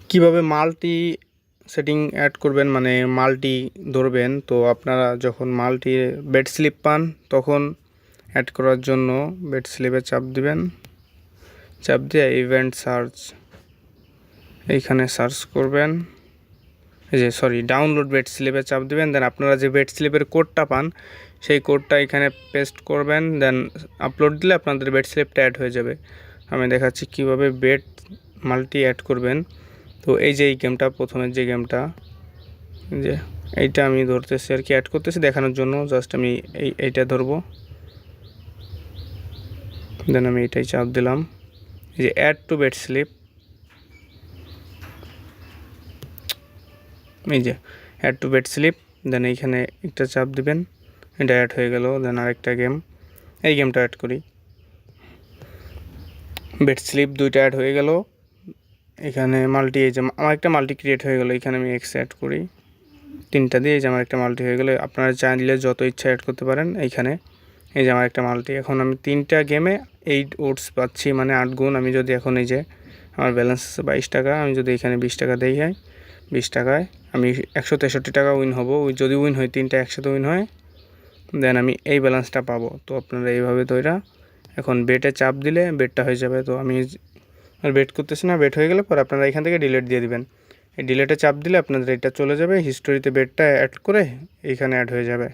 কিভাবে multi setting add করবেন, মানে মাল্টি ধরবেন। তো আপনারা যখন মাল্টি বেড স্লিপ পান তখন অ্যাড করার জন্য বেড স্লিপে চাপ দিবেন, চাপ দিয়ে ইভেন্ট সার্চ, এইখানে সার্চ করবেন, এই যে ডাউনলোড বেড স্লিপে চাপ দিবেন। দেন আপনারা যে বেড স্লিপের কোডটা পান সেই কোডটা এখানে পেস্ট করবেন, দেন আপলোড দিলে আপনাদের বেড স্লিপটা অ্যাড হয়ে যাবে। আমি দেখাচ্ছি কিভাবে বেড মাল্টি অ্যাড করবেন। তো এই যে এই গেমটা, প্রথমের যে গেমটা, যে এইটা আমি ধরতেছি আর কি, অ্যাড করতেছি দেখানোর জন্য। জাস্ট আমি এইটা ধরবো, দেন আমি এইটাই চাপ দিলাম, এই যে অ্যাড টু বেড স্লিপ, এই যে অ্যাড টু বেড স্লিপ। দেন এইখানে একটা চাপ দিবেন, এটা অ্যাড হয়ে গেল। দেন আরেকটা গেম, এই গেমটা অ্যাড করি, বেড স্লিপ দুইটা অ্যাড হয়ে গেল। এখানে মাল্টি, এই যে আমার একটা মাল্টি ক্রিয়েট হয়ে গেলো, এখানে আমি এক্স অ্যাড করি, তিনটা দিয়ে এই যে আমার একটা মাল্টি হয়ে গেলো। আপনারা চাইলে যত ইচ্ছা অ্যাড করতে পারেন। এইখানে এই যে আমার একটা মাল্টি, এখন আমি 3টা গেমে 8 ওটস পাচ্ছি, মানে 8 গুণ। আমি যদি এখন এই যে আমার ব্যালেন্স আছে 22 টাকা, আমি যদি এখানে 20 টাকা দেই, হয় 20 টাকায় আমি 163 টাকা উইন হব। যদি উইন হয় 3টা একসাথে উইন হয়, দেন আমি এই ব্যালেন্সটা পাবো। তো আপনারা এইভাবে তৈরা, এখন বেটে চাপ দিলে বেটটা হয়ে যাবে। তো আমি আর বেট করতেছি না, বেট হয়ে গেলে পর আপনারা এখান থেকে ডিলিট দিয়ে দিবেন। এই ডিলেটে চাপ দিলে আপনাদের এটা চলে যাবে হিস্টোরিতে, বেটটা অ্যাড করে এইখানে অ্যাড হয়ে যাবে।